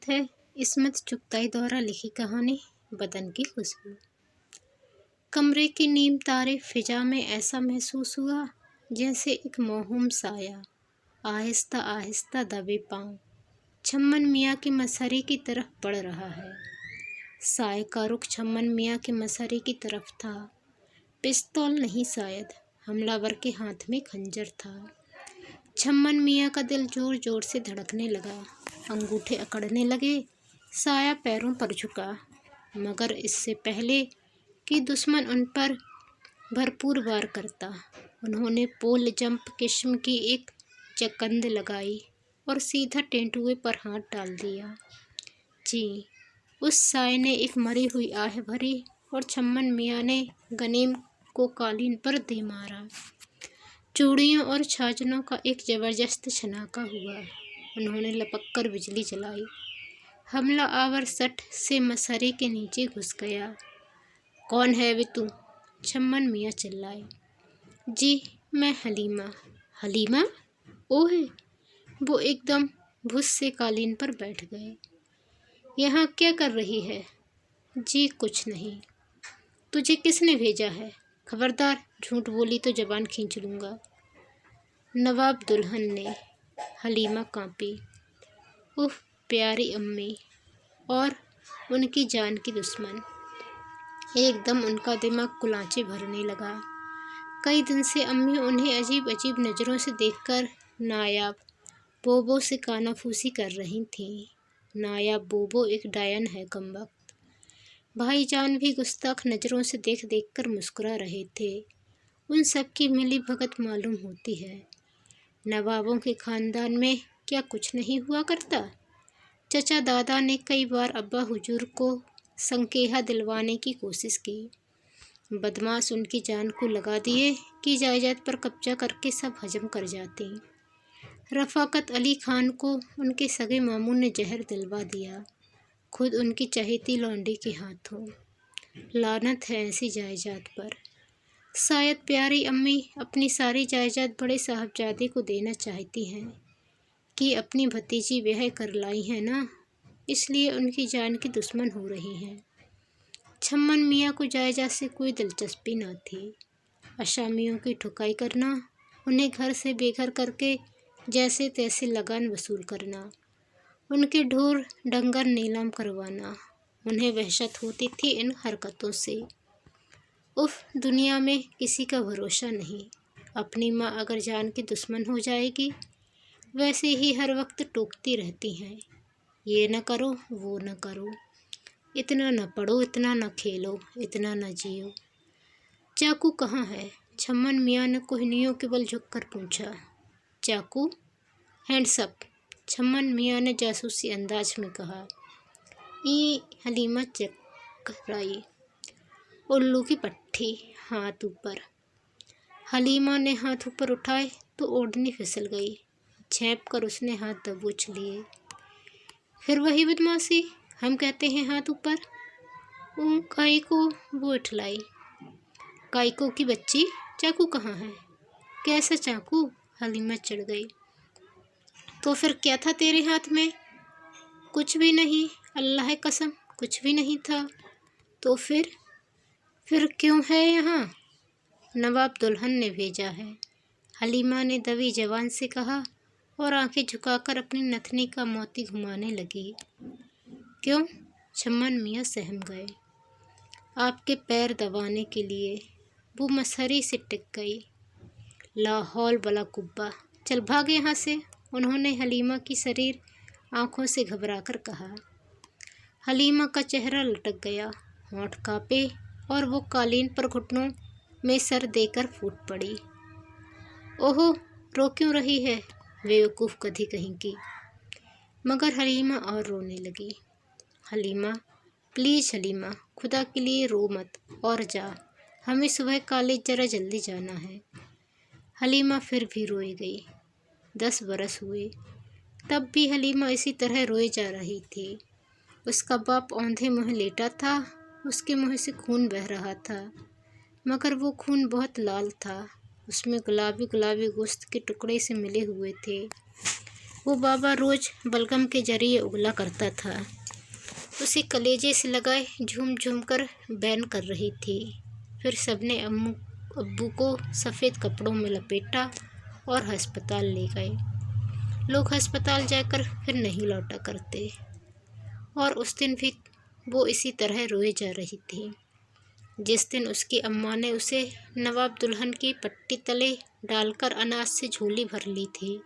स्वागत है इस्मत चुगताई द्वारा लिखी कहानी बदन की खुशबू। कमरे की नीम तारे फिजा में ऐसा महसूस हुआ जैसे एक मौहूम साया आहिस्ता आहिस्ता दबे पांव छम्मन मियाँ की मसहरी की तरफ बढ़ रहा है। साय का रुख छम्मन मियाँ के मसहरी की तरफ था। पिस्तौल नहीं, शायद हमलावर के हाथ में खंजर था। छम्मन मियाँ का दिल जोर जोर से धड़कने लगा, अंगूठे अकड़ने लगे, साया पैरों पर झुका। मगर इससे पहले कि दुश्मन उन पर भरपूर वार करता, उन्होंने पोल जंप किस्म की एक चकंद लगाई और सीधा टेंटुए पर हाथ डाल दिया। जी, उस साय ने एक मरी हुई आह भरी और छम्मन मियाँ ने गनीम को कालीन पर दे मारा। चूड़ियों और छाजनों का एक जबरदस्त छनाका हुआ। उन्होंने लपक कर बिजली जलाई। हमला आवर सट से मसहरी के नीचे घुस गया। कौन है वे तू? छम्मन मियाँ चिल्लाए। जी, मैं हलीमा। हलीमा? ओहे! वो एकदम भुस से कालीन पर बैठ गए। यहाँ क्या कर रही है? जी कुछ नहीं। तुझे किसने भेजा है? खबरदार झूठ बोली तो जबान खींच लूँगा। नवाब दुल्हन ने। हलीमा कांपी। उफ, प्यारी अम्मी और उनकी जान की दुश्मन। एकदम उनका दिमाग कुलांचे भरने लगा। कई दिन से अम्मी उन्हें अजीब अजीब नज़रों से देखकर नायाब बोबो से कानाफूसी कर रही थीं। नायाब बोबो एक डायन है कमबख्त। भाईजान भी गुस्ताख नज़रों से देख देख कर मुस्कुरा रहे थे। उन सब की मिली भगत मालूम होती है। नवाबों के खानदान में क्या कुछ नहीं हुआ करता? चचा दादा ने कई बार अब्बा हुजूर को संकेहा दिलवाने की कोशिश की। बदमाश उनकी जान को लगा दिए कि जायदाद पर कब्जा करके सब हजम कर जाते। रफ़ाकत अली खान को उनके सगे मामू ने जहर दिलवा दिया, खुद उनकी चहेती लौंडी के हाथों। लानत है ऐसी जायदाद पर। शायद प्यारी अम्मी अपनी सारी जायदाद बड़े साहबजादे को देना चाहती हैं कि अपनी भतीजी ब्याह कर लाई है ना, इसलिए उनकी जान की दुश्मन हो रही हैं। छम्मन मियाँ को जायदाद से कोई दिलचस्पी न थी। असामियों की ठुकाई करना, उन्हें घर से बेघर करके जैसे तैसे लगान वसूल करना, उनके ढोर डंगर नीलाम करवाना, उन्हें वहशत होती थी इन हरकतों से। उफ, दुनिया में किसी का भरोसा नहीं। अपनी माँ अगर जान की दुश्मन हो जाएगी, वैसे ही हर वक्त टोकती रहती हैं, ये न करो वो न करो, इतना न पढ़ो, इतना न खेलो, इतना न जियो। चाकू कहाँ है? छम्मन मियाँ ने कोहनियों के बल झुककर पूछा। चाकू? हैंड्स अप, छम्मन मियाँ ने जासूसी अंदाज में कहा। हलीमा चकराई। उल्लू की पट्टी, हाथ ऊपर। हलीमा ने हाथ ऊपर उठाए तो ओढ़नी फिसल गई। झेंप कर उसने हाथ दबोच लिए। फिर वही बदमाशी, हम कहते हैं हाथ ऊपर। काई को वो इठलाई। काईको की बच्ची, चाकू कहाँ है? कैसा चाकू? हलीमा चढ़ गई। तो फिर क्या था तेरे हाथ में? कुछ भी नहीं, अल्लाह कसम कुछ भी नहीं था। तो फिर क्यों है यहाँ? नवाब दुल्हन ने भेजा है, हलीमा ने दबी जबान से कहा और आंखें झुकाकर अपनी नथनी का मोती घुमाने लगी। क्यों? छम्मन मियाँ सहम गए। आपके पैर दबाने के लिए। वो मसहरी से टिक गई। लाहौल बला कुब्बा, चल भाग यहाँ से, उन्होंने हलीमा की शरीर आंखों से घबराकर कहा। हलीमा का चेहरा लटक गया, होंठ कांपे और वो कालीन पर घुटनों में सर देकर फूट पड़ी। ओहो, रो क्यों रही है? बेवकूफ़ गधी कहीं की। मगर हलीमा और रोने लगी। हलीमा, प्लीज़ हलीमा, खुदा के लिए रो मत और जा, हमें सुबह कॉलेज ज़रा जल्दी जाना है। हलीमा फिर भी रोई गई। 10 बरस हुए, तब भी हलीमा इसी तरह रोए जा रही थी। उसका बाप औंधे मुँह लेटा था, उसके मुँह से खून बह रहा था, मगर वो खून बहुत लाल था, उसमें गुलाबी गुलाबी गोश्त के टुकड़े से मिले हुए थे। वो बाबा रोज़ बलगम के जरिए उगला करता था। उसे कलेजे से लगाए झूम झूम कर बैन कर रही थी। फिर सबने अब्बू को सफ़ेद कपड़ों में लपेटा और अस्पताल ले गए। लोग अस्पताल जाकर फिर नहीं लौटा करते। और उस दिन भी वो इसी तरह रोए जा रही थी। जिस दिन उसकी अम्मा ने उसे नवाब दुल्हन की पट्टी तले डालकर अनाज से झोली भर ली थी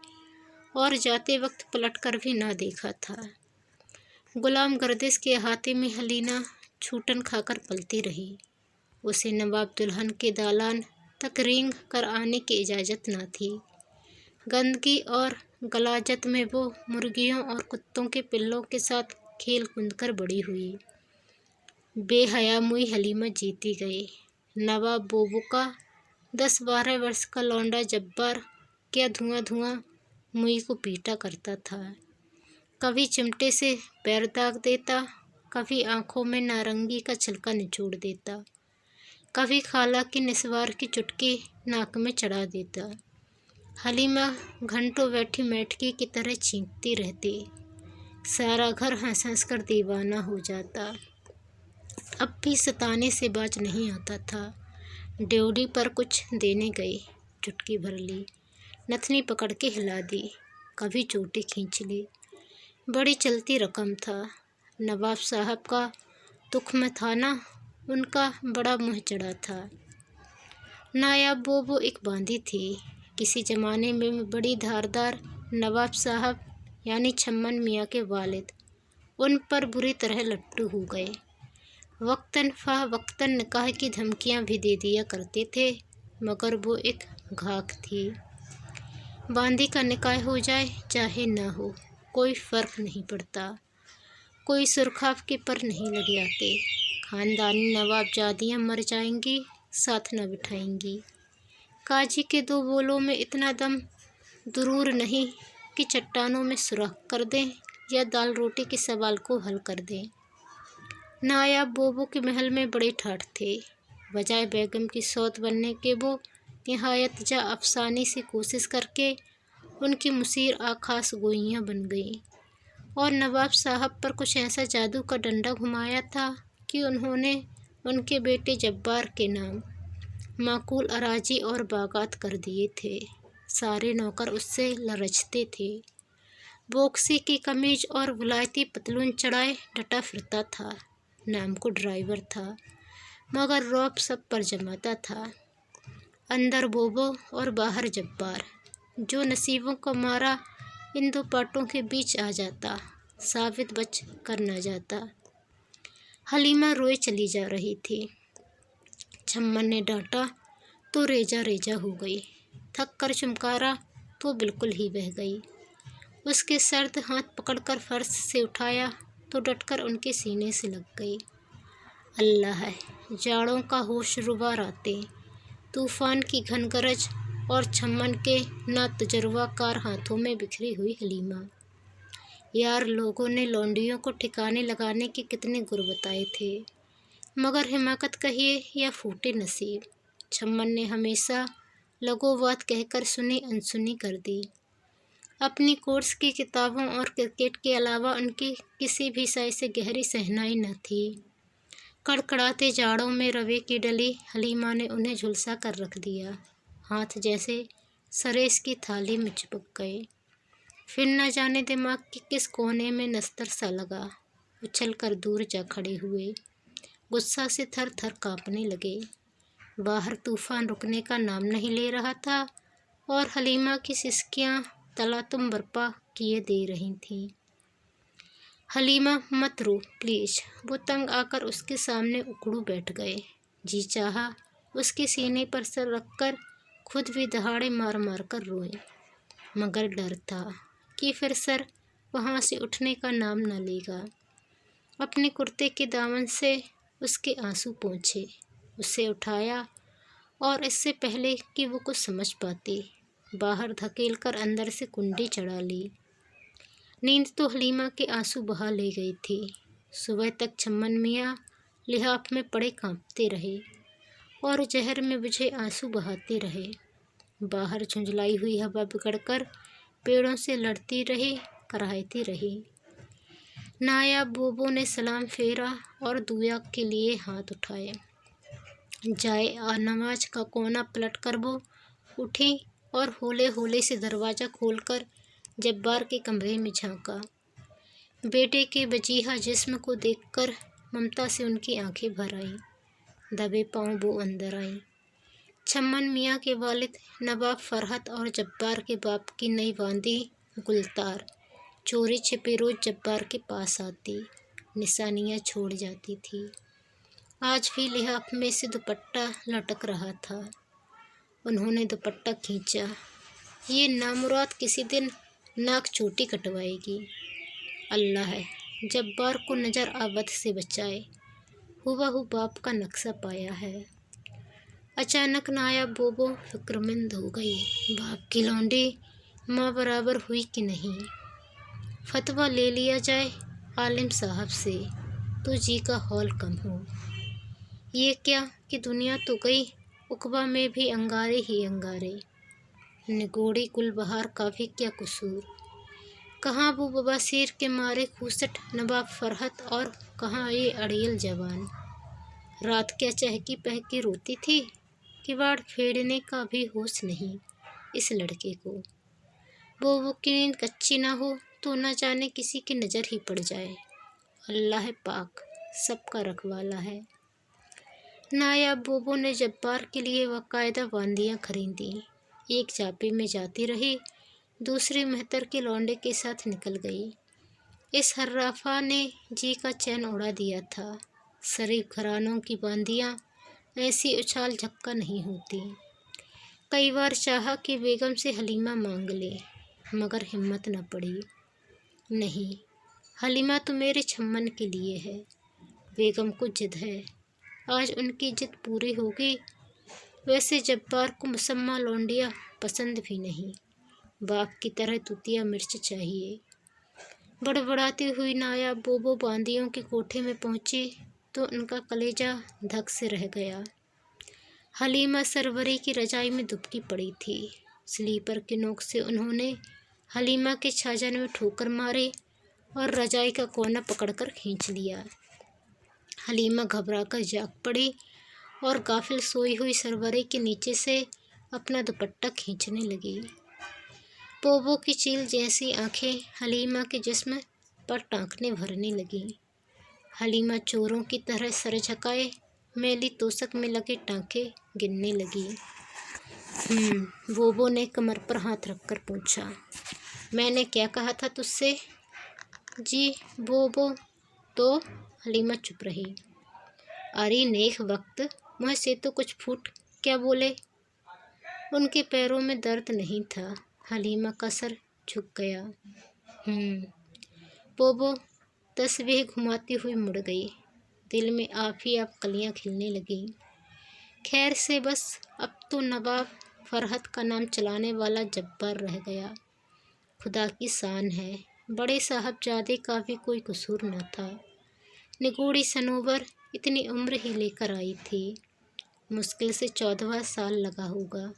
और जाते वक्त पलटकर भी ना देखा था। गुलाम गर्दिश के अहाते में हलीना छूटन खाकर पलती रही। उसे नवाब दुल्हन के दालान तक रेंग कर आने की इजाज़त न थी। गंदगी और गलाजत में वो मुर्गियों और कुत्तों के पिल्लों के साथ खेल कूद कर बड़ी हुई। बेहया मुई हलीमा जीती गई। नवाब बोबो का 10-12 वर्ष का लौंडा जब्बार क्या धुआं धुआं मुई को पीटा करता था। कभी चिमटे से पैर दाग देता, कभी आंखों में नारंगी का छिलका निचोड़ देता, कभी खाला की निस्वार की चुटकी नाक में चढ़ा देता। हलीमा घंटों बैठी मेढकी की तरह चीखती रहती। सारा घर हंस हंस कर दीवाना हो जाता। अब भी सताने से बाज नहीं आता था। ड्योढ़ी पर कुछ देने गई, चुटकी भर ली, नथनी पकड़ के हिला दी, कभी चोटी खींच ली। बड़ी चलती रकम था। नवाब साहब का दुख में था ना, उनका बड़ा मुँह चढ़ा था। नायाब वो एक बांदी थी। किसी ज़माने में बड़ी धारदार नवाब साहब यानी छम्मन मियाँ के वालिद उन पर बुरी तरह लट्टू हो गए। वक्तन निकाह की धमकियां भी दे दिया करते थे, मगर वो एक घाक थी। बांदी का निकाह हो जाए चाहे ना हो, कोई फ़र्क नहीं पड़ता। कोई सुरखाव के पर नहीं लग जाते। खानदानी नवाबजादियाँ मर जाएंगी, साथ न बिठाएंगी। काजी के 2 बोलों में इतना दम दुरूर नहीं कि चट्टानों में सुराख कर दें या दाल रोटी के सवाल को हल कर दें। नायाब बोबो के महल में बड़े ठाठ थे। बजाय बेगम की सौत बनने के वो निहायत जा अफसानी से कोशिश करके उनकी मुसीर आखास गोइयाँ बन गईं और नवाब साहब पर कुछ ऐसा जादू का डंडा घुमाया था कि उन्होंने उनके बेटे जब्बार के नाम माकूल अराजी और बागात कर दिए थे। सारे नौकर उससे लरचते थे। बोक्सी की कमीज और विलायती पतलून चढ़ाए डटा फिरता था। नाम को ड्राइवर था, मगर रौब सब पर जमाता था। अंदर बोबो और बाहर जब्बार। जो नसीबों का मारा इन 2 पाटों के बीच आ जाता, साबित बच कर न जाता। हलीमा रोए चली जा रही थी। छम्मन ने डांटा तो रेजा रेजा हो गई। थक कर चुमकारा तो बिल्कुल ही बह गई। उसके सर्द हाथ पकड़कर फर्श से उठाया तो डटकर उनके सीने से लग गई। अल्लाह है, जाड़ों का होश रुबा रातें, तूफान की घनगरज और छम्मन के ना तजुर्बाकार हाथों में बिखरी हुई हलीमा। यार, लोगों ने लौंडियों को ठिकाने लगाने के कितने गुर बताए थे, मगर हिमाकत कहिए या फूटे नसीब, छम्मन ने हमेशा लगोवात कहकर सुनी अनसुनी कर दी। अपनी कोर्स की किताबों और क्रिकेट के अलावा उनकी किसी भी शय से गहरी सहनाई न थी। कड़कड़ाते जाड़ों में रवे की डली हलीमा ने उन्हें झुलसा कर रख दिया। हाथ जैसे सरेस की थाली में चिपक गए। फिर न जाने दिमाग के किस कोने में नस्तर सा लगा। उछल कर दूर जा खड़े हुए। गुस्सा से थर थर काँपने लगे। बाहर तूफान रुकने का नाम नहीं ले रहा था और हलीमा की सिसकियाँ तलातुम बर्पा किए दे रही थीं। हलीमा, मत रो प्लीज। वो तंग आकर उसके सामने उकड़ू बैठ गए। जी चाहा उसके सीने पर सर रखकर खुद भी दहाड़े मार मार कर रोए, मगर डर था कि फिर सर वहाँ से उठने का नाम न लेगा। अपने कुर्ते के दामन से उसके आंसू पोंछे, उसे उठाया और इससे पहले कि वो कुछ समझ पाती, बाहर धकेलकर अंदर से कुंडी चढ़ा ली। नींद तो हलीमा के आंसू बहा ले गई थी। सुबह तक छम्मन मियाँ लिहाफ में पड़े कांपते रहे और जहर में बुझे आंसू बहाते रहे। बाहर झुंझलाई हुई हवा बिगड़कर पेड़ों से लड़ती रही, कराहती रही। नायाब बोबो ने सलाम फेरा और दुआ के लिए हाथ उठाए। जाए और नमाज का कोना पलट कर वो उठी और हौले हौले से दरवाज़ा खोलकर जब्बार के कमरे में झांका। बेटे के वजीहा जिस्म को देखकर ममता से उनकी आंखें भर आईं। दबे पांव वो अंदर आईं। छम्मन मियाँ के वालिद नवाब फरहत और जब्बार के बाप की नई बांदी गुलतार चोरी छिपे रोज जब्बार के पास आती, निशानियाँ छोड़ जाती थी। आज भी लिहाफ में से दुपट्टा लटक रहा था। उन्होंने दुपट्टा खींचा। ये नामुराद किसी दिन नाक चोटी कटवाएगी। अल्लाह है जब्बार को नज़र आबद से बचाए। हुबहू बाप का नक्शा पाया है। अचानक नायाब बोबो फिक्रमंद हो गई। बाप की लौंडी माँ बराबर हुई कि नहीं। फतवा ले लिया जाए आलिम साहब से तो जी का हौल कम हो। ये क्या कि दुनिया तो गई, उकबा में भी अंगारे ही अंगारे। निगोड़ी गुलबहार का भी क्या कसूर। कहाँ वो बवासीर के मारे खूसट नवाब फरहत और कहाँ ये अड़ियल जवान। रात क्या चहकी पहकी रोती थी। किवाड़ फेड़ने का भी होश नहीं इस लड़के को। वो की नींद कच्ची ना हो तो न जाने किसी की नज़र ही पड़ जाए। अल्लाह पाक सबका रखवाला है। नायाब बोबो ने जब्बार के लिए बाकायदा बांदियाँ खरीदी। एक जापे में जाती रही, दूसरी मेहतर के लौंडे के साथ निकल गई। इस हर्राफा ने जी का चैन उड़ा दिया था। शरीफ घरानों की बांदियाँ ऐसी उछाल झक्का नहीं होती। कई बार चाहा कि बेगम से हलीमा मांग ले, मगर हिम्मत न पड़ी। नहीं, हलीमा तो मेरे छम्मन के लिए है। बेगम को जिद है, आज उनकी जिद पूरी होगी। वैसे जब्बार को मुसम्मा लौंडिया पसंद भी नहीं। बाप की तरह तुतिया मिर्च चाहिए। बड़बड़ाती हुई नायाब बोबो बांदियों के कोठे में पहुंची तो उनका कलेजा धक से रह गया। हलीमा सरवरी की रजाई में दुबकी पड़ी थी। स्लीपर के नोक से उन्होंने हलीमा के छाजन में ठोकर मारे और रजाई का कोना पकड़कर खींच लिया। हलीमा घबराकर जाग पड़ी और गाफिल सोई हुई सरवरी के नीचे से अपना दुपट्टा खींचने लगी। बोबो की चील जैसी आंखें हलीमा के जिस्म पर टाँकने भरने लगीं। हलीमा चोरों की तरह सर झुकाए मैली तोशक में लगे टाँके गिनने लगी। बोबो ने कमर पर हाथ रखकर पूछा, मैंने क्या कहा था तुझसे? जी बोबो। तो हलीमा चुप रही। अरे नेक वक्त मुँह से तो कुछ फूट क्या बोले। उनके पैरों में दर्द नहीं था। हलीमा का सर झुक गया। बोबो तस्बीह घुमाती हुई मुड़ गई। दिल में आप ही आप कलियां खिलने लगीं। खैर से बस अब तो नवाब फरहत का नाम चलाने वाला जब्बार रह गया। खुदा की शान है, बड़े साहबजादे का भी कोई कसूर न था। निगोड़ी सनोवर इतनी उम्र ही लेकर आई थी। मुश्किल से 14वां साल लगा होगा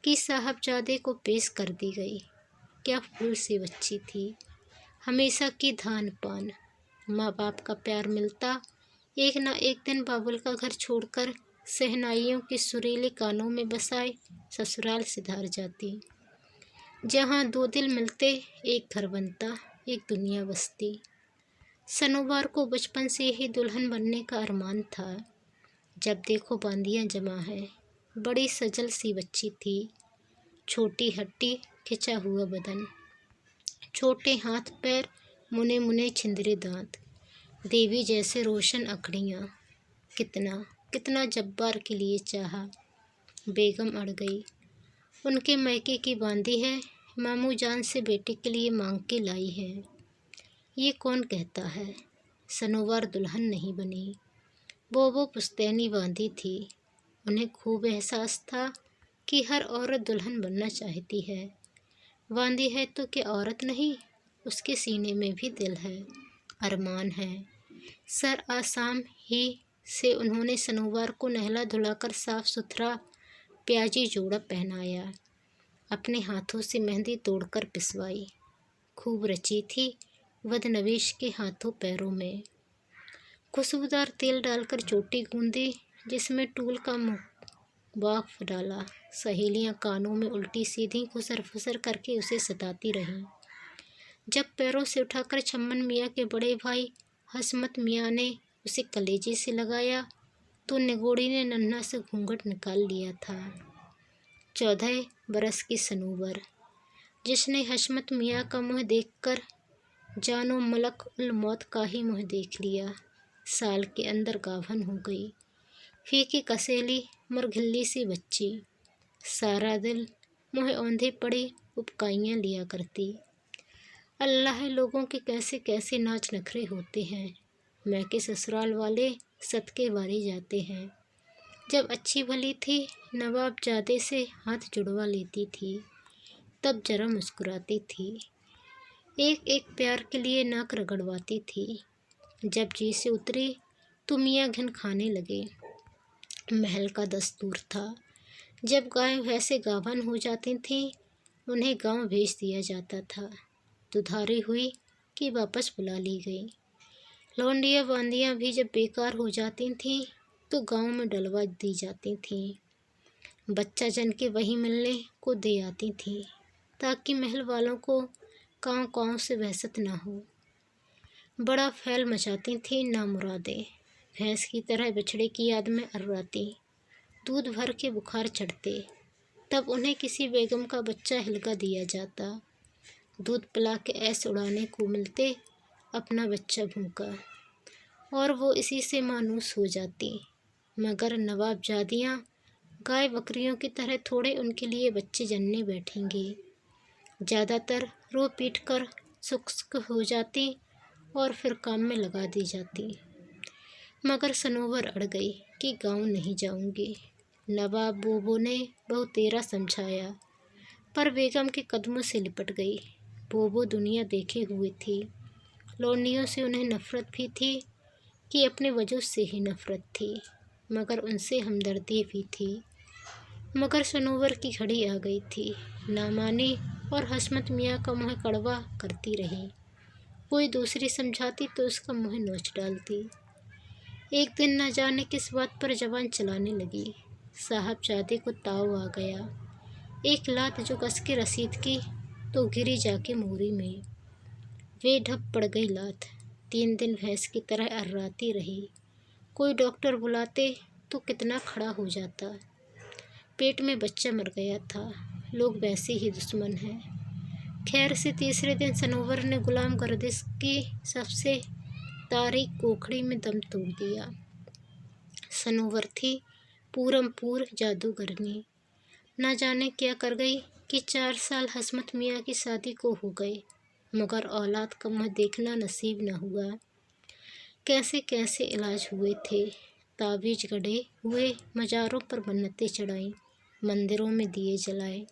कि साहबजादे को पेश कर दी गई। क्या फूल सी बच्ची थी, हमेशा की धान पान। माँ बाप का प्यार मिलता एक न एक दिन बाबुल का घर छोड़कर शहनाइयों के सुरीले कानों में बसाए ससुराल सिधार जाती। जहाँ दो दिल मिलते एक घर बनता, एक दुनिया बसती। सनोवार को बचपन से ही दुल्हन बनने का अरमान था। जब देखो बांदियाँ जमा है। बड़ी सजल सी बच्ची थी। छोटी हट्टी खिंचा हुआ बदन, छोटे हाथ पैर, मुने मुने छिंदरे दांत, देवी जैसे रोशन अखड़ियाँ। कितना कितना जब्बार के लिए चाहा। बेगम अड़ गई। उनके मैके की बांदी है, मामू जान से बेटे के लिए मांग के लाई है। ये कौन कहता है सनोवार दुल्हन नहीं बनी। वो पुश्तैनी बांदी थी। उन्हें खूब एहसास था कि हर औरत दुल्हन बनना चाहती है। बांदी है तो क्या औरत नहीं, उसके सीने में भी दिल है, अरमान है। सर आसाम ही से उन्होंने सनोवार को नहला धुलाकर साफ सुथरा प्याजी जोड़ा पहनाया। अपने हाथों से मेहंदी तोड़कर पिसवाई। खूब रची थी बदनवेश के हाथों पैरों में। खुशबूदार तेल डालकर चोटी गूंदी, जिसमें टूल का बाफ डाला। सहेलियां कानों में उल्टी सीधी खुसर फुसर करके उसे सताती रहीं। जब पैरों से उठाकर छम्मन मियाँ के बड़े भाई हसमत मियाँ ने उसे कलेजे से लगाया तो निगोड़ी ने नन्हा से घूंघट निकाल लिया था। 14 बरस की सनोवर, जिसने हसमत मियाँ का मुँह देखकर जानो मलक उल मौत का ही मुँह देख लिया, साल के अंदर गाभन हो गई। फीकी कसेली मुरघिल्ली सी बच्ची, सारा दिल मुँह औंधे पड़े उपकाइयाँ लिया करती। अल्लाह, लोगों के कैसे कैसे नाच नखरे होते हैं। मैं के ससुराल वाले सदके वारे जाते हैं। जब अच्छी भली थी नवाबजादे से हाथ जुड़वा लेती थी, तब जरा मुस्कुराती थी। एक एक प्यार के लिए नाक रगड़वाती थी। जब जी से उतरी तो मियाँ घिन खाने लगे। महल का दस्तूर था, जब गाय भैंसे गाभन हो जाती थीं उन्हें गांव भेज दिया जाता था। दुधारी हुई कि वापस बुला ली गई। लौंडियाँ बांदियाँ भी जब बेकार हो जाती थीं तो गांव में डलवा दी जाती थीं। बच्चा जन के वहीं मिलने को दे आती थीं, ताकि महल वालों को काँव काँव से बहसत ना हो। बड़ा फैल मचाती थीं नामुरादें, भैंस की तरह बछड़े की याद में अर्राती। दूध भर के बुखार चढ़ते, तब उन्हें किसी बेगम का बच्चा हिलका दिया जाता। दूध पिला के ऐस उड़ाने को मिलते अपना बच्चा भूखा, और वो इसी से मानूस हो जाती। मगर नवाबजादियाँ गाय बकरियों की तरह थोड़े उनके लिए बच्चे जनने बैठेंगी। ज़्यादातर रो पीट कर शुष्क हो जाती और फिर काम में लगा दी जाती। मगर सनोवर अड़ गई कि गाँव नहीं जाऊंगी। नवाब बोबो ने बहुत तेरा समझाया, पर बेगम के कदमों से लिपट गई। बोबो दुनिया देखे हुए थी। लौंडियों से उन्हें नफ़रत भी थी कि अपने वजूद से ही नफ़रत थी, मगर उनसे हमदर्दी भी थी। मगर सनोवर की घड़ी आ गई थी। ना मानी और हसमत मियाँ का मुँह कड़वा करती रही। कोई दूसरी समझाती तो उसका मुँह नोच डालती। एक दिन न जाने किस बात पर जबान चलाने लगी। साहबजादे को ताव आ गया। एक लात जो कस के रसीद की तो गिरी जाके मोरी में। वे ढप पड़ गई लात। 3 दिन भैंस की तरह अर्राती रही। कोई डॉक्टर बुलाते तो कितना खड़ा हो जाता। पेट में बच्चा मर गया था। लोग वैसे ही दुश्मन हैं। खैर से तीसरे दिन सनोवर ने गुलाम गर्दिश की सबसे तारीक कोखड़ी में दम तोड़ दिया। सनोवर थी पूरमपूर जादूगरनी। ना जाने क्या कर गई कि 4 साल हसमत मियाँ की शादी को हो गए, मगर औलाद का मुँह देखना नसीब न हुआ। कैसे कैसे इलाज हुए थे। ताबीज गढ़े हुए, मज़ारों पर मन्नतें चढ़ाई, मंदिरों में दिए जलाए।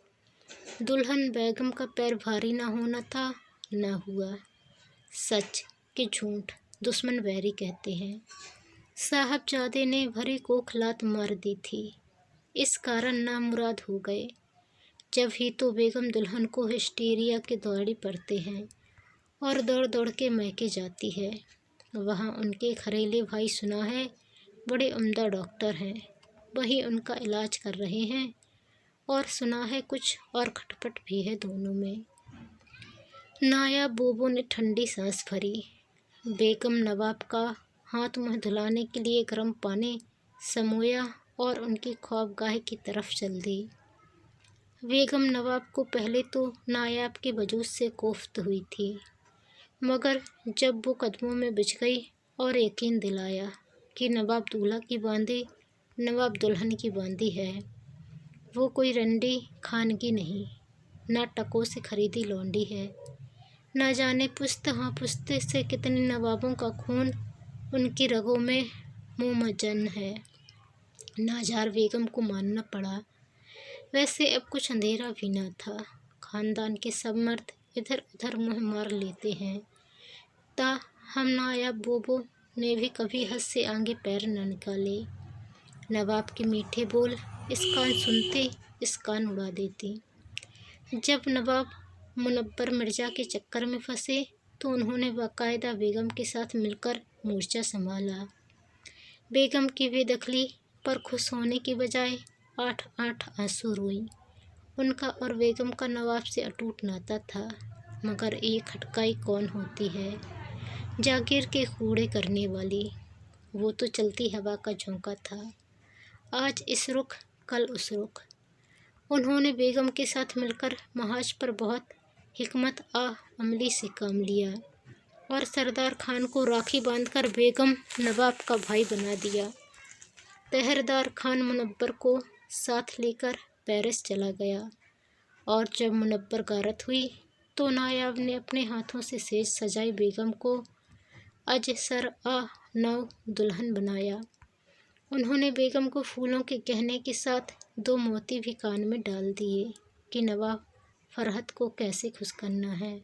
दुल्हन बेगम का पैर भारी ना होना था, ना हुआ। सच कि झूठ दुश्मन बैरी कहते हैं। साहबजादे ने भरी कोख लात मार दी थी, इस कारण नामुराद हो गए। जब ही तो बेगम दुल्हन को हिस्टीरिया के दौड़े पड़ते हैं और दौड़ दौड़ के मैके जाती है। वहाँ उनके खरेले भाई सुना है बड़े उम्दा डॉक्टर हैं, वही उनका इलाज कर रहे हैं, और सुना है कुछ और खटपट भी है दोनों में। नायाब बोबो ने ठंडी सांस भरी। बेगम नवाब का हाथ मुँह धुलाने के लिए गर्म पानी समोया और उनकी ख्वाबगाह की तरफ चल दी। बेगम नवाब को पहले तो नायाब के वजूद से कोफ्त हुई थी, मगर जब वो कदमों में बिछ गई और यकीन दिलाया कि नवाब दूल्हा की बांदी नवाब दुल्हन की बांदी है, वो कोई रंडी खानगी नहीं, ना टकों से खरीदी लौंडी है। ना जाने पुश्त हाँ पुश्ते से कितने नवाबों का खून उनकी रगों में मुमज्जन है। नाजार बेगम को मानना पड़ा। वैसे अब कुछ अंधेरा भी न था। खानदान के सब मर्द इधर उधर मुँह मार लेते हैं। हम नायाब बोबो ने भी कभी हद से आगे पैर न निकाले। नवाब के मीठे बोल इस कान सुनते इस कान उड़ा देते। जब नवाब मुनव्वर मिर्जा के चक्कर में फंसे तो उन्होंने बाकायदा बेगम के साथ मिलकर मोर्चा संभाला। बेगम की बेदखली पर खुश होने की बजाय 8-8 आंसू रोईं। उनका और बेगम का नवाब से अटूट नाता था, मगर ये खटकाई कौन होती है, जागीर के कूड़े करने वाली। वो तो चलती हवा का झोंका था, आज इस रुख कल उस रुख। उन्होंने बेगम के साथ मिलकर महाज पर बहुत हिकमत अमली से काम लिया और सरदार खान को राखी बांधकर बेगम नवाब का भाई बना दिया। तहरदार खान मुनव्वर को साथ लेकर पेरिस चला गया और जब मुनव्वर गारत हुई तो नायाब ने अपने हाथों से सेज सजाई बेगम को अजसर नौ दुल्हन बनाया। उन्होंने बेगम को फूलों के गहने के साथ 2 मोती भी कान में डाल दिए कि नवाब फरहत को कैसे खुश करना है,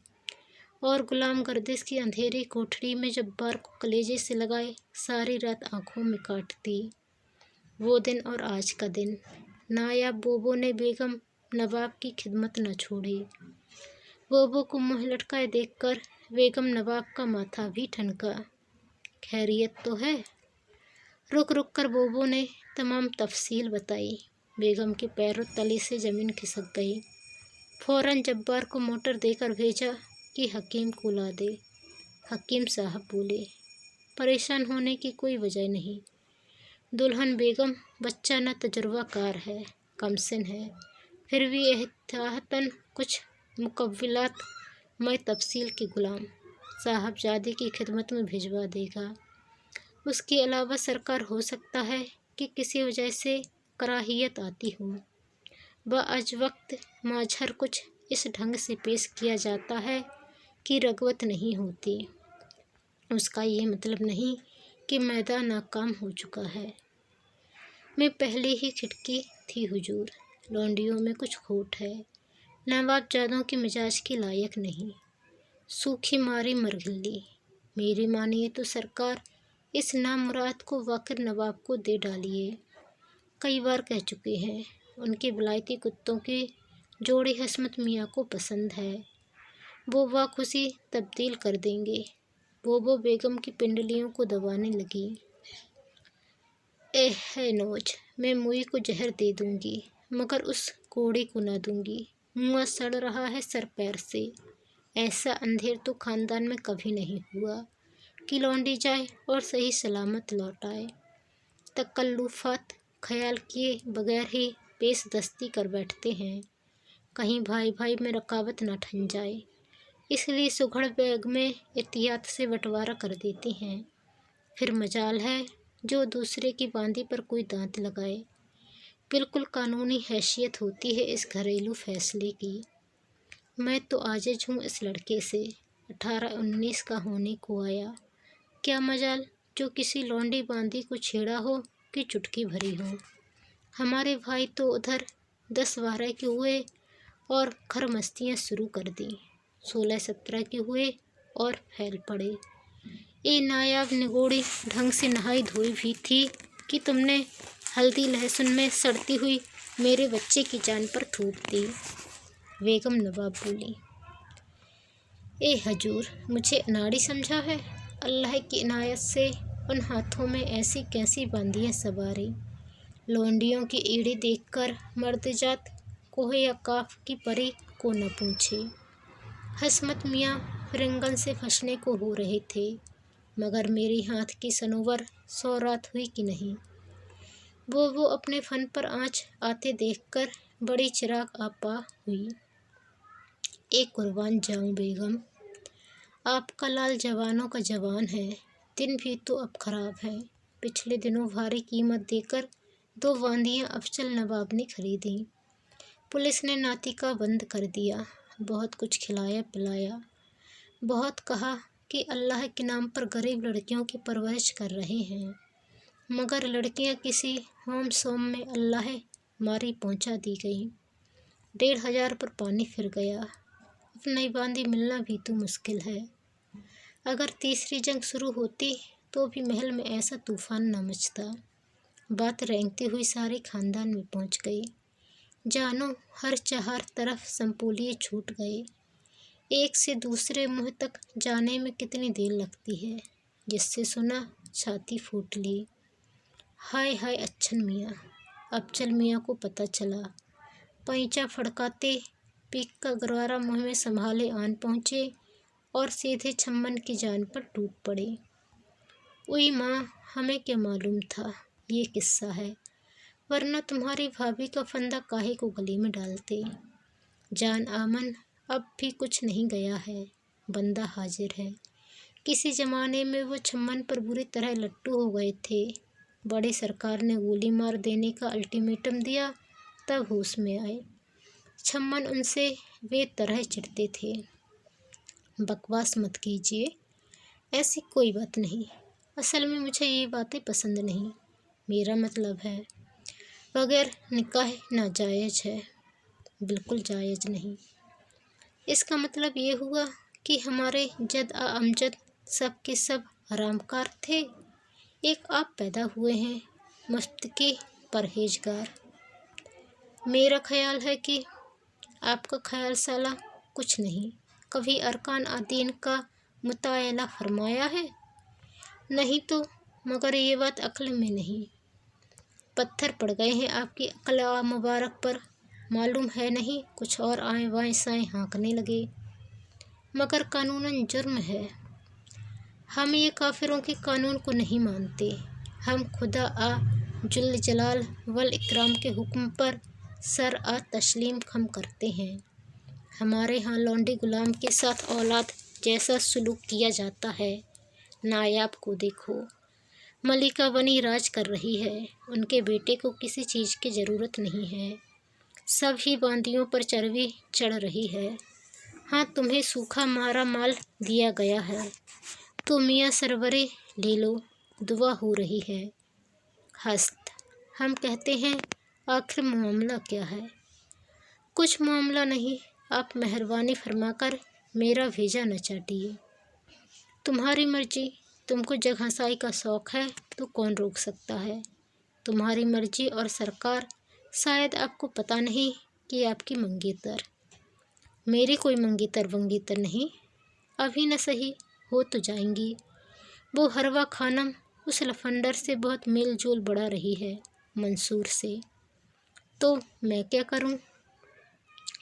और गुलाम गर्दिश की अंधेरी कोठरी में जब्बार को कलेजे से लगाए सारी रात आंखों में काटती। वो दिन और आज का दिन। नायाब बोबो ने बेगम नवाब की खिदमत न छोड़ी। बोबो को मुँह लटकाए देखकर बेगम नवाब का माथा भी ठनका। खैरियत तो है? रुक रुक कर बोबो ने तमाम तफसील बताई। बेगम के पैरों तले से ज़मीन खिसक गई। फौरन जब्बार को मोटर देकर भेजा कि हकीम को ला दे। हकीम साहब बोले, परेशान होने की कोई वजह नहीं। दुल्हन बेगम बच्चा न तजुर्बाकार है, कमसिन है, फिर भी एहतियातन कुछ मुकव्विलात मैं तफसील के गुलाम साहबजादे की खिदमत में भिजवा देगा। उसके अलावा सरकार हो सकता है कि किसी वजह से कराहियत आती हो। बाअज वक्त माझर कुछ इस ढंग से पेश किया जाता है कि रगबत नहीं होती। उसका ये मतलब नहीं कि मैदा नाकाम हो चुका है। मैं पहले ही खिटकी थी हुजूर, लौंडियों में कुछ खोट है। नवाबजादों के मिजाज के लायक नहीं। सूखी मारी मरघिल्ली। मेरी मानिए तो सरकार इस नामुराद को वाकिर नवाब को दे डालिए। कई बार कह चुके हैं, उनके विलायती कुत्तों की जोड़ी हस्मत मियाँ को पसंद है, वो खुशी तब्दील कर देंगे। बोबो बेगम की पिंडलियों को दबाने लगी। है नोज, मैं मुई को जहर दे दूंगी, मगर उस कोड़े को ना दूंगी। मुँह सड़ रहा है सर पैर से। ऐसा अंधेर तो खानदान में कभी नहीं हुआ कि लौंडी जाए और सही सलामत लौट आए। तकल्लुफ़ात ख्याल किए बगैर ही पेश दस्ती कर बैठते हैं, कहीं भाई भाई में रकावत न ठन जाए, इसलिए सुघड़ बैग में एहतियात से बंटवारा कर देती हैं। फिर मजाल है जो दूसरे की बांदी पर कोई दांत लगाए। बिल्कुल कानूनी हैसियत होती है इस घरेलू फैसले की। मैं तो आजिज हूँ इस लड़के से, 18-19 का होने को आया। क्या मजाल जो किसी लौंडी बांदी को छेड़ा हो कि चुटकी भरी हो। हमारे भाई तो उधर 10-12 के हुए और खरमस्तियाँ शुरू कर दी, 16-17 के हुए और फैल पड़े। ये नायाब निगोड़ी ढंग से नहाई धोई भी थी कि तुमने हल्दी लहसुन में सड़ती हुई मेरे बच्चे की जान पर थूक दी। बेगम नवाब बोली, ए हजूर, मुझे अनाड़ी समझा है? अल्लाह की इनायत से उन हाथों में ऐसी कैसी बांदियाँ सवारी। लौंडियों की ईड़ी देखकर मर्दजात कोह या काफ की परी को न पूछे। हस्मत मियाँ फिरंगन से फंसने को हो रहे थे, मगर मेरी हाथ की सनोवर सौरात हुई कि नहीं। वो अपने फन पर आँच आते देखकर बड़ी चिराग आपा हुई। एक कुर्बान जाऊं बेगम, आपका लाल जवानों का जवान है, दिन भी तो अब खराब है। पिछले दिनों भारी कीमत देकर 2 बांदियाँ अफजल नवाब ने खरीदी। पुलिस ने नातिका बंद कर दिया। बहुत कुछ खिलाया पिलाया, बहुत कहा कि अल्लाह के नाम पर गरीब लड़कियों की परवरिश कर रहे हैं, मगर लड़कियां किसी होम सोम में अल्लाह मारी पहुंचा दी गई। 1500 पर पानी फिर गया। अब नई बांदी मिलना भी तो मुश्किल है। अगर तीसरी जंग शुरू होती तो भी महल में ऐसा तूफान न मचता। बात रेंगती हुई सारे खानदान में पहुंच गई। जानो हर चार तरफ संपोलिए छूट गए। एक से दूसरे मुंह तक जाने में कितनी देर लगती है, जिससे सुना छाती फूट ली। हाय हाय अच्छन मियाँ। अफजल मियाँ को पता चला। पैंचा फड़काते पीक का गरवारा मुँह में संभाले आन पहुँचे और सीधे छम्मन की जान पर टूट पड़े। उई माँ, हमें क्या मालूम था ये किस्सा है, वरना तुम्हारी भाभी का फंदा काहे को गले में डालते। जान आमन, अब भी कुछ नहीं गया है, बंदा हाजिर है। किसी जमाने में वो छम्मन पर बुरी तरह लट्टू हो गए थे। बड़े सरकार ने गोली मार देने का अल्टीमेटम दिया, तब होश में आए। छम्मन उनसे वे तरह चिढ़ते थे। बकवास मत कीजिए, ऐसी कोई बात नहीं। असल में मुझे ये बातें पसंद नहीं। मेरा मतलब है बगैर निकाह नाजायज़ है, बिल्कुल जायज़ नहीं। इसका मतलब ये हुआ कि हमारे जद अमजद सब के सब हरामकार थे। एक आप पैदा हुए हैं मुस्तकी परहेजगार। मेरा ख्याल है कि आपका ख्याल साला कुछ नहीं। कभी अरकान दीन का मुतायला फरमाया है? नहीं तो, मगर ये बात अक्ल में नहीं। पत्थर पड़ गए हैं आपकी अक्ल मुबारक पर, मालूम है नहीं कुछ और आए वाएँ साएँ हाँकने लगे। मगर कानूनन जुर्म है। हम ये काफिरों के कानून को नहीं मानते। हम खुदा जुल जलाल वल इकराम के हुक्म पर सर तस्लीम खम करते हैं। हमारे यहाँ लौंडी गुलाम के साथ औलाद जैसा सुलूक किया जाता है। नायाब को देखो, मलिका बनी राज कर रही है। उनके बेटे को किसी चीज़ की ज़रूरत नहीं है। सब ही बांदियों पर चर्बी चढ़ रही है। हाँ, तुम्हें सूखा मारा माल दिया गया है तो मियाँ सरवरे ले लो, दुआ हो रही है। हस्त हम कहते हैं, आखिर मामला क्या है? कुछ मामला नहीं, आप मेहरबानी फरमाकर मेरा भेजा न चाटिए। तुम्हारी मर्जी। तुमको जगहंसाई का शौक़ है तो कौन रोक सकता है। तुम्हारी मर्जी और सरकार। शायद आपको पता नहीं कि आपकी मंगेतर। मेरी कोई मंगेतर वंगेतर नहीं, अभी न सही हो तो जाएंगी। वो हरवा खानम उस लफंडर से बहुत मेल जोल बढ़ा रही है, मंसूर से। तो मैं क्या करूं?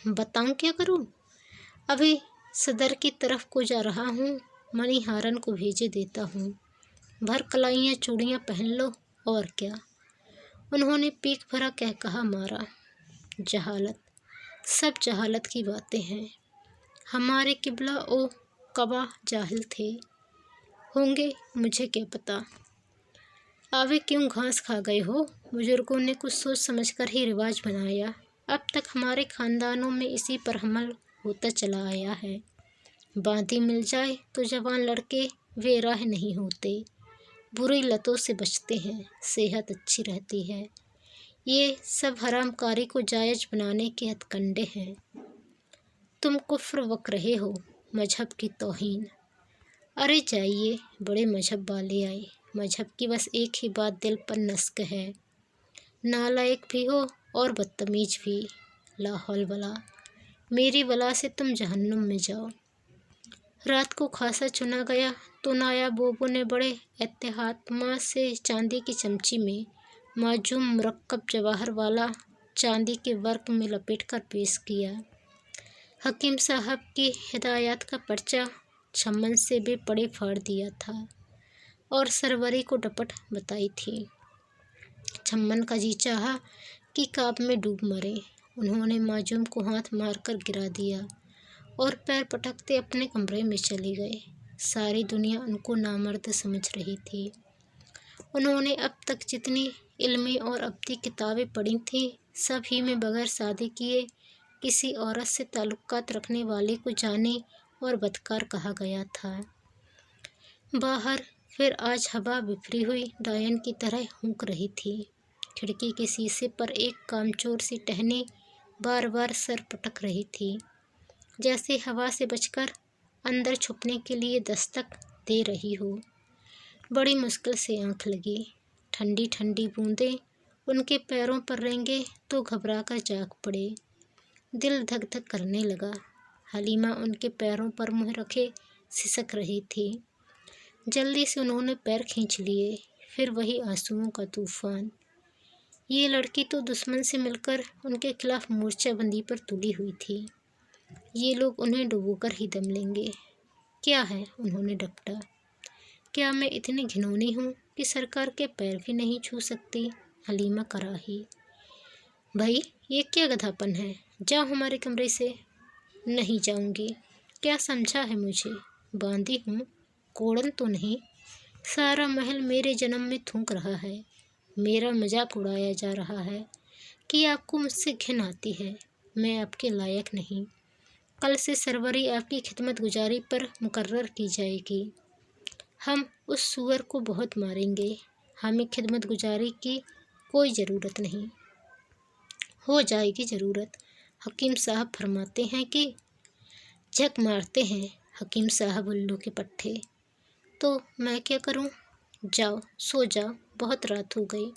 बताऊं क्या करूं? अभी सदर की तरफ को जा रहा हूँ, मणिहारन को भेजे देता हूँ। भर कलाइयाँ चूड़ियाँ पहन लो, और क्या। उन्होंने पीक भरा कह कहा मारा। जहालत, सब जहालत की बातें हैं। हमारे किबला ओ कबा जाहिल थे होंगे, मुझे क्या पता। आवे क्यों घास खा गए हो? बुजुर्गों ने कुछ सोच समझकर ही रिवाज बनाया। अब तक हमारे खानदानों में इसी पर हमल होता चला आया है। बांदी मिल जाए तो जवान लड़के वे राह नहीं होते, बुरी लतों से बचते हैं, सेहत अच्छी रहती है। ये सब हरामकारी को जायज़ बनाने के हथकंडे हैं। तुम कुफ्र वक रहे हो, मजहब की तौहीन। अरे जाइए, बड़े मजहब वाले आए। मजहब की बस एक ही बात दिल पर नस्क है, नालायक भी हो और बदतमीज भी। ला हौल वला, मेरी वला से तुम जहन्नुम में जाओ। रात को खासा चुना गया तो नाया बोबो ने बड़े एहतियातमा से चांदी की चमची में माजूम मुरक्कब जवाहर वाला चांदी के वर्क में लपेटकर पेश किया। हकीम साहब की हिदायत का पर्चा छम्मन से भी पड़े फाड़ दिया था और सरवरी को डपट बताई थी। छम्मन का जी चाहा कि काब में डूब मरे। उन्होंने माजूम को हाथ मारकर गिरा दिया और पैर पटकते अपने कमरे में चले गए। सारी दुनिया उनको नामर्द समझ रही थी। उन्होंने अब तक जितनी इल्मी और अब्दी किताबें पढ़ी थीं, सब ही में बगैर शादी किए किसी औरत से ताल्लुकात रखने वाले को जाने और बदकार कहा गया था। बाहर फिर आज हवा बिफरी हुई डायन की तरह हुंक रही थी। खिड़की के शीशे पर एक कामचोर सी टहनी बार बार सर पटक रही थी, जैसे हवा से बचकर अंदर छुपने के लिए दस्तक दे रही हो। बड़ी मुश्किल से आंख लगी। ठंडी ठंडी बूंदें उनके पैरों पर रेंगे तो घबरा कर जाग पड़े। दिल धक धक करने लगा। हलीमा उनके पैरों पर मुँह रखे सिसक रही थी। जल्दी से उन्होंने पैर खींच लिए। फिर वही आंसुओं का तूफान। ये लड़की तो दुश्मन से मिलकर उनके खिलाफ मोर्चाबंदी पर तुली हुई थी। ये लोग उन्हें डुबोकर ही दम लेंगे। क्या है, उन्होंने डपटा। क्या मैं इतनी घिनौनी हूँ कि सरकार के पैर भी नहीं छू सकती? हलीमा कराही। भाई, ये क्या गधापन है? जाओ हमारे कमरे से। नहीं जाऊंगी। क्या समझा है मुझे? बांदी हूँ, कोड़न तो नहीं। सारा महल मेरे जन्म में थूक रहा है। मेरा मजाक उड़ाया जा रहा है कि आपको मुझसे घिन आती है। मैं आपके लायक नहीं। कल से सरवरी आपकी खिदमत गुजारी पर मुकर्रर की जाएगी। हम उस सूअर को बहुत मारेंगे। हमें खिदमत गुजारी की कोई ज़रूरत नहीं। हो जाएगी ज़रूरत। हकीम साहब फरमाते हैं कि झक मारते हैं हकीम साहब उल्लू के पट्टे। तो मैं क्या करूं? जाओ सो जाओ, बहुत रात हो गई।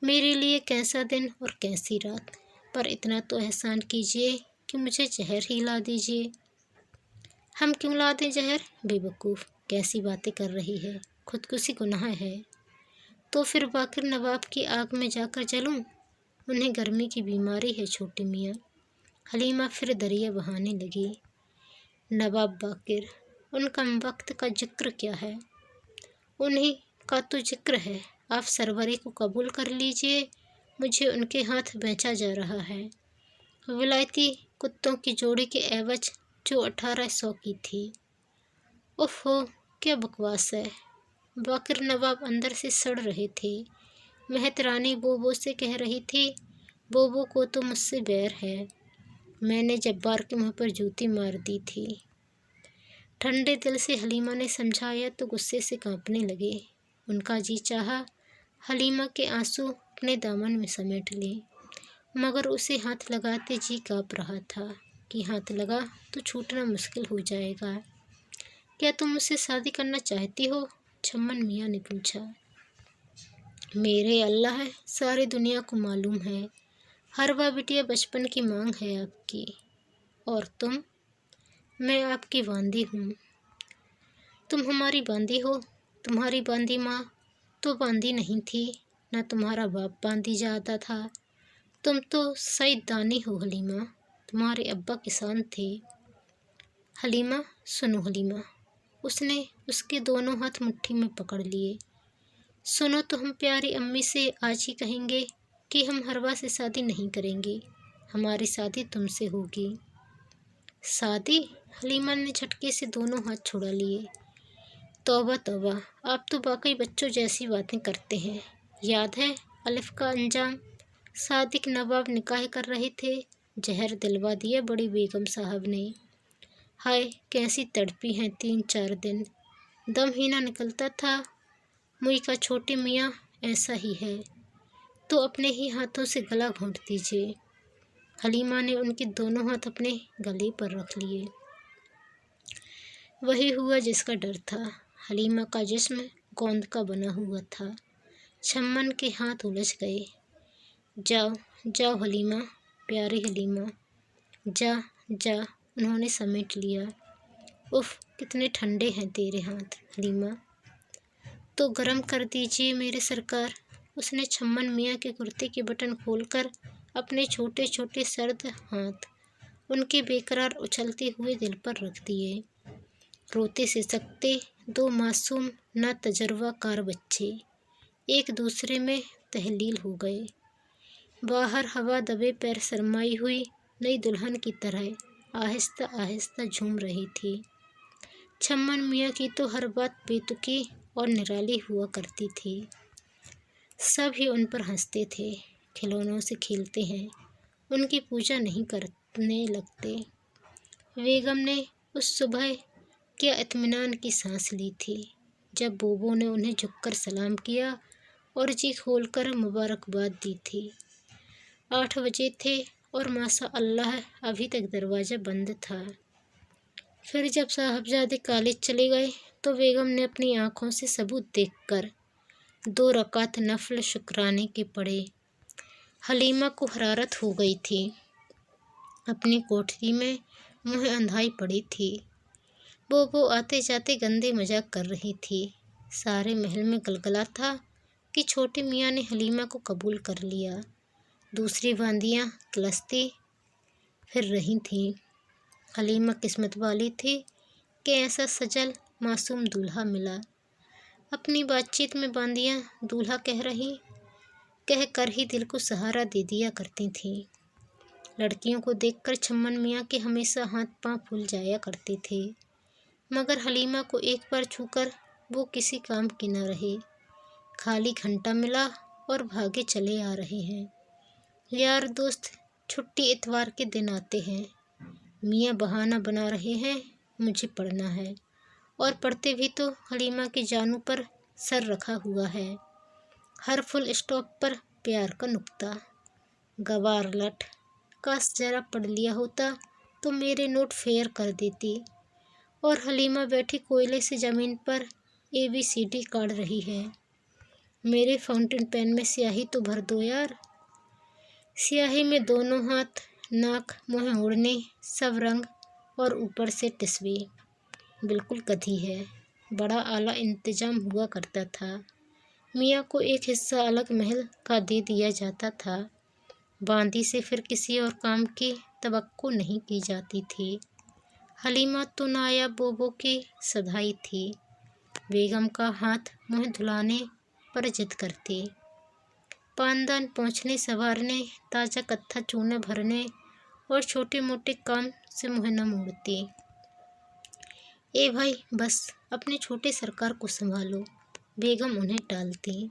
मेरे लिए कैसा दिन और कैसी रात। पर इतना तो एहसान कीजिए कि मुझे जहर ही ला दीजिए। हम क्यों ला दें जहर? बेवकूफ़, कैसी बातें कर रही है। खुदकुशी गुनाह है। तो फिर बाकिर नवाब की आग में जाकर जलूं? उन्हें गर्मी की बीमारी है छोटी मियाँ। हलीमा फिर दरिया बहाने लगी। नवाब बाकिर, उनका वक्त का जिक्र क्या है? उन्हीं का तो जिक्र है। आप सरवरी को कबूल कर लीजिए। मुझे उनके हाथ बेचा जा रहा है। विलायती कुत्तों की जोड़ी के एवज जो 1800 की थी। ओहो, क्या बकवास है। बाकिर नवाब अंदर से सड़ रहे थे। मेहतरानी बोबो से कह रही थी, बोबो को तो मुझसे बैर है। मैंने जब्बार के मुँह पर जूती मार दी थी। ठंडे दिल से हलीमा ने समझाया तो गुस्से से कांपने लगे। उनका जी चाहा हलीमा के आंसू अपने दामन में समेट ले, मगर उसे हाथ लगाते जी काँप रहा था कि हाथ लगा तो छूटना मुश्किल हो जाएगा। क्या तुम मुझसे शादी करना चाहती हो? छम्मन मियाँ ने पूछा। मेरे अल्लाह, सारी दुनिया को मालूम है। हरवा बिटिया बचपन की मांग है आपकी। और तुम? मैं आपकी बांदी हूँ। तुम हमारी बांदी हो? तुम्हारी बांदी माँ तो बांदी नहीं थी, न तुम्हारा बाप बांदी जाता था। तुम तो सईदानी हो हलीमा। तुम्हारे अब्बा किसान थे। हलीमा, सुनो हलीमा। उसने उसके दोनों हाथ मुट्ठी में पकड़ लिए। सुनो तो हम प्यारी अम्मी से आज ही कहेंगे कि हम हरवा से शादी नहीं करेंगे। हमारी शादी तुमसे होगी। शादी? हलीमा ने झटके से दोनों हाथ छुड़ा लिए। तौबा तौबा, आप तो वाकई बच्चों जैसी बातें करते हैं। याद है अलिफ का अंजाम? सादिक नवाब निकाह कर रहे थे, जहर दिलवा दिया बड़ी बेगम साहब ने। हाय, कैसी तड़पी हैं 3-4 दिन। दम ही ना निकलता था। मुई का छोटे मियाँ ऐसा ही है, तो अपने ही हाथों से गला घोंट दीजिए। हलीमा ने उनके दोनों हाथ अपने गले पर रख लिए। वही हुआ जिसका डर था। हलीमा का जिस्म गोंद का बना हुआ था। छम्मन के हाथ उलझ गए। जाओ जाओ हलीमा, प्यारी हलीमा, जा जा, उन्होंने समेट लिया। उफ, कितने ठंडे हैं तेरे हाथ हलीमा। तो गरम कर दीजिए मेरे सरकार। उसने छम्मन मियाँ के कुर्ते के बटन खोलकर अपने छोटे छोटे सर्द हाथ उनके बेकरार उछलते हुए दिल पर रख दिए। रोते से सकते दो मासूम ना तजर्बाकार बच्चे एक दूसरे में तहलील हो गए। बाहर हवा दबे पैर शरमाई हुई नई दुल्हन की तरह आहिस्ता आहिस्ता झूम रही थी। छम्मन मियाँ की तो हर बात बेतुकी और निराली हुआ करती थी। सब ही उन पर हंसते थे, खिलौनों से खेलते हैं, उनकी पूजा नहीं करने लगते। बेगम ने उस सुबह क्या इत्मीनान की सांस ली थी जब बोबो ने उन्हें झुककर सलाम किया और जी खोलकर मुबारकबाद दी थी। 8 बजे थे और माशा अल्लाह अभी तक दरवाज़ा बंद था। फिर जब साहबजादे कॉलेज चले गए तो बेगम ने अपनी आँखों से सबूत देखकर 2 रकात नफल शुक्राने के पड़े। हलीमा को हरारत हो गई थी। अपनी कोठरी में मुँह अंधाई पड़ी थी। वो आते जाते गंदे मजाक कर रही थी। सारे महल में गलगला था कि छोटे मियाँ ने हलीमा को कबूल कर लिया। दूसरी बांदियाँ किलसती फिर रही थीं। हलीमा किस्मत वाली थी कि ऐसा सजल मासूम दूल्हा मिला। अपनी बातचीत में बांदियाँ दूल्हा कह कर ही दिल को सहारा दे दिया करती थीं। लड़कियों को देखकर छम्मन मियाँ के हमेशा हाथ पांव फूल जाया करते थे, मगर हलीमा को एक बार छूकर वो किसी काम की न रहे। खाली घंटा मिला और भागे चले आ रहे हैं। यार दोस्त छुट्टी इतवार के दिन आते हैं। मियाँ बहाना बना रहे हैं मुझे पढ़ना है, और पढ़ते भी तो हलीमा के जानू पर सर रखा हुआ है। हर फुल स्टॉप पर प्यार का नुक्ता। गवार लट, काश जरा पढ़ लिया होता तो मेरे नोट फेयर कर देती। और हलीमा बैठी कोयले से ज़मीन पर ABCD काढ़ रही है। मेरे फाउंटेन पेन में स्याही तो भर दो यार। स्याही में दोनों हाथ, नाक, मुँह ओढ़ने, सब रंग और ऊपर से टिस्वी। बिल्कुल गधी है। बड़ा आला इंतजाम हुआ करता था। मियाँ को एक हिस्सा अलग महल का दे दिया जाता था। बांदी से फिर किसी और काम की तवक्को नहीं की जाती थी। हलीमा तो नायाब बोबो की सधाई थी। बेगम का हाथ मुँह धुलाने पर जिद करती। पानदान पोंछने संवारने, ताज़ा कत्था चूना भरने और छोटे मोटे काम से मुँह न मोड़ती। ए भाई बस अपने छोटे सरकार को संभालो, बेगम उन्हें टालती,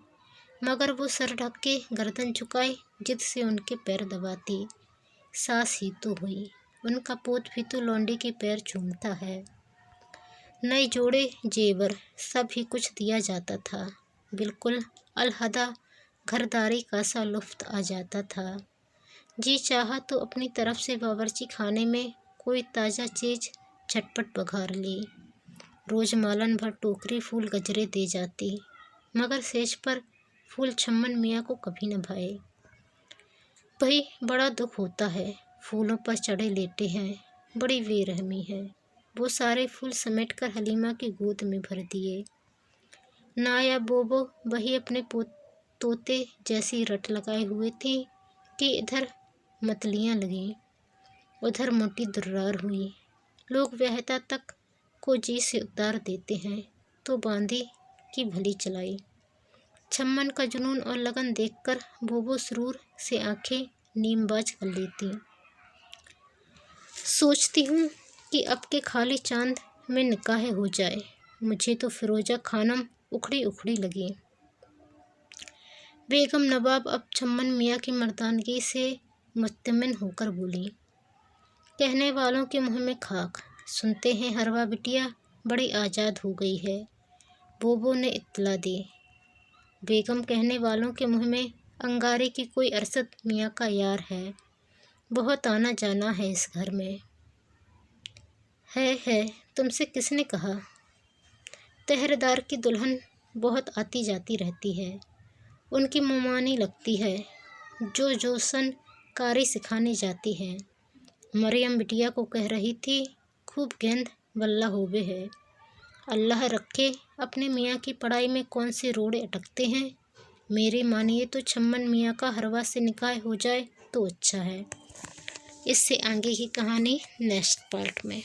मगर वो सर ढक के गर्दन झुकाए जिद से उनके पैर दबाती। सास ही तो हुई, उनका पोत भी तो लौंडे के पैर चूमता है। नए जोड़े जेवर सब ही कुछ दिया जाता था। बिल्कुल अलहदा घरदारी का सा लुफ्त आ जाता था। जी चाहा तो अपनी तरफ से बावर्ची खाने में कोई ताज़ा चीज़ झटपट बघार ली। रोज मालन भर टोकरी फूल गजरे दे जाती, मगर सेज पर फूल छम्मन मियाँ को कभी न भाए। भाई बड़ा दुख होता है, फूलों पर चढ़े लेटे हैं, बड़ी बेरहमी है। वो सारे फूल समेटकर हलीमा की गोद में भर दिए। नाया बोबो वही अपने तोते जैसी रट लगाए हुए थी कि इधर मतलियाँ लगीं, उधर मोटी दुर्रार हुई। लोग व्यहता तक को जी से उतार देते हैं तो बांदी की भली चलाई। छम्मन का जुनून और लगन देखकर बोबो सुरूर से आंखें नीमबाज कर लेती। सोचती हूँ कि अब के खाली चांद में निकाह हो जाए। मुझे तो फिरोजा खानम उखड़ी उखड़ी लगी। बेगम नवाब अब छम्मन मियाँ की मर्दानगी से मुत्तमिन होकर बोली। कहने वालों के मुँह में खाक, सुनते हैं हरवा बिटिया बड़ी आज़ाद हो गई है, बोबो ने इत्तला दी। बेगम कहने वालों के मुँह में अंगारे की कोई अरसद मियाँ का यार है, बहुत आना जाना है इस घर में। है तुमसे किसने कहा? तहरदार की दुल्हन बहुत आती जाती रहती है, उनकी मुमानी लगती है, जो जोसन कारी सिखाने जाती है। मरियम बिटिया को कह रही थी खूब गेंद बल्ला होवे है। अल्लाह रखे अपने मियाँ की पढ़ाई में कौन से रोड़े अटकते हैं। मेरे मानिए तो छम्मन मियाँ का हरवा से निकाह हो जाए तो अच्छा है। इससे आगे की कहानी नेक्स्ट पार्ट में।